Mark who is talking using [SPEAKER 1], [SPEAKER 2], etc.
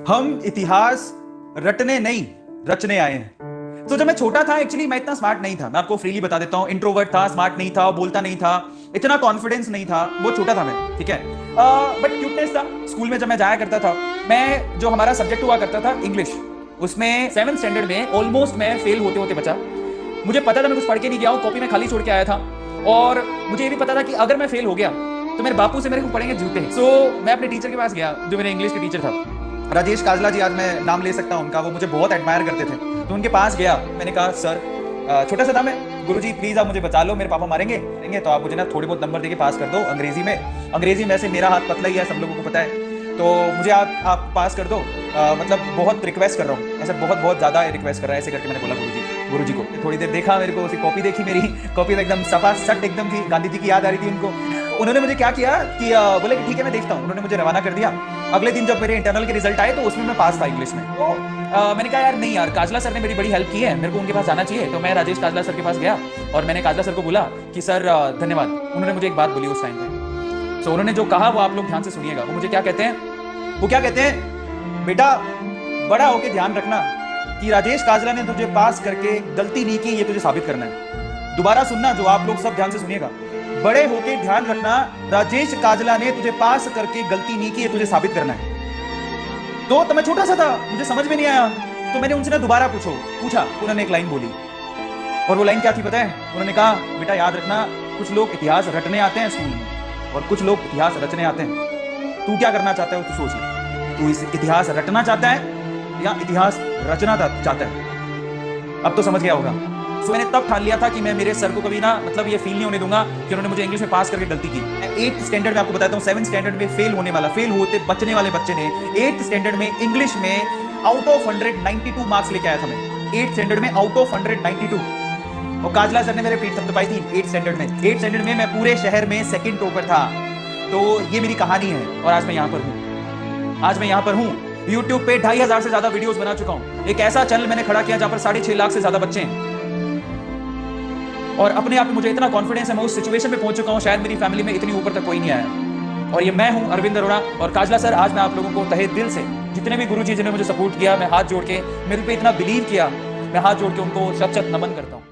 [SPEAKER 1] हम इतिहास रटने नहीं रचने आए हैं। तो जब मैं छोटा था एक्चुअली मैं इतना स्मार्ट नहीं था, मैं आपको फ्रीली बता देता हूं। इंट्रोवर्ट था, स्मार्ट नहीं था, बोलता नहीं था, इतना कॉन्फिडेंस नहीं था, बहुत छोटा था मैं, ठीक है। बट क्यूटनेस था। स्कूल में जब मैं जाया करता था, मैं जो हमारा सब्जेक्ट हुआ करता था इंग्लिश, उसमें 7th स्टैंडर्ड में ऑलमोस्ट मैं फेल होते होते बचा। मुझे पता था मैं कुछ पढ़ के नहीं गया हूँ, कॉपी में खाली छोड़ के आया था, और मुझे ये भी पता था कि अगर मैं फेल हो गया तो मेरे बापू से मेरे को पड़ेंगे जूते। सो मैं अपने टीचर के पास गया, जो मेरे इंग्लिश के टीचर था, राजेश काजला जी, आज मैं नाम ले सकता हूँ उनका, वो मुझे बहुत एडमायर करते थे। तो उनके पास गया, मैंने कहा सर, छोटा सा था मैं, गुरुजी प्लीज आप मुझे बचा लो, मेरे पापा मारेंगे, तो आप मुझे ना थोड़े बहुत नंबर देके पास कर दो अंग्रेजी में। अंग्रेजी में से मेरा हाथ पतला ही है, सब लोगों को पता है, तो मुझे आप पास कर दो, मतलब बहुत रिक्वेस्ट कर रहा हूँ, ऐसे बहुत बहुत ज्यादा रिक्वेस्ट कर रहा है, ऐसे करके मैंने बोला गुरुजी को। थोड़ी देर देखा मेरे को, उसकी कॉपी देखी, मेरी कॉपी में एकदम सफा सट एकदम थी, गांधी जी की याद आ रही थी उनको। उन्होंने मुझे क्या किया कि बोले कि ठीक है मैं देखता हूँ। उन्होंने मुझे रवाना कर दिया। अगले दिन जब मेरे इंटरनल के रिजल्ट आए तो उसमें मैं पास था इंग्लिश में। तो मैंने कहा यार नहीं यार, काजला सर ने मेरी बड़ी हेल्प की है, मेरे को उनके पास जाना चाहिए। तो मैं राजेश काजला सर के पास गया और मैंने काजला सर को बोला कि सर धन्यवाद। उन्होंने मुझे एक बात बोली उस टाइम पे, तो उन्होंने जो कहा वो आप लोग ध्यान से सुनिएगा। वो मुझे क्या कहते हैं, वो क्या कहते हैं, बेटा बड़ा होके ध्यान रखना कि राजेश काजला ने तुझे पास करके गलती नहीं की, ये तुझे साबित करना है। दोबारा सुनना, जो आप लोग सब ध्यान से सुनिएगा, बड़े होके ध्यान रखना, राजेश काजला ने तुझे पास करके गलती नहीं की, ये तुझे साबित करना है। तो मैं छोटा सा था, मुझे समझ में नहीं आया, तो मैंने उनसे ना दोबारा पूछा। उन्होंने एक लाइन बोली, और वो लाइन क्या थी पता है? उन्होंने कहा बेटा याद रखना, कुछ लोग इतिहास रटने आते हैं स्कूल में और कुछ लोग इतिहास रचने आते हैं। तू क्या करना चाहता है तू सोच ले, तू इस इतिहास रटना चाहता है या इतिहास रचना चाहता है? अब तो समझ गया होगा। सो मैंने तब ठान लिया था कि मैं मेरे सर को कभी ना, मतलब ये फील नहीं होने दूंगा कि उन्होंने मुझे इंग्लिश में पास करके गलती की। 8th स्टैंडर्ड में आपको बताता हूँ, 7th स्टैंडर्ड में फेल होते बचने वाले बच्चे ने 8th स्टैंडर्ड में इंग्लिश में आउट ऑफ 100 92 मार्क्स लेके आया था मैं 8th स्टैंडर्ड में, आउट ऑफ 100 92। और काजला सर ने मेरे पीठ थपथपाई थी 8th स्टैंडर्ड में। 8th स्टैंडर्ड में मैं पूरे शहर में सेकंड टॉपर था। तो ये मेरी कहानी है और आज मैं यहाँ पर हूँ। YouTube पे 2500 से ज्यादा वीडियोस बना चुका हूँ। एक ऐसा चैनल मैंने खड़ा किया जहाँ पर 6.5 लाख से ज्यादा बच्चे हैं, और अपने आप में मुझे इतना कॉन्फिडेंस है, मैं उस सिचुएशन पे पहुंच चुका हूं, शायद मेरी फैमिली में इतनी ऊपर तक कोई नहीं आया। और ये मैं हूं अरविंद अरोड़ा और काजला सर। आज मैं आप लोगों को तहे दिल से, जितने भी गुरुजी जिन्होंने मुझे सपोर्ट किया, मैं हाथ जोड़ के, मेरे पे इतना बिलीव किया, मैं हाथ जोड़ के उनको शत शत नमन करता हूं।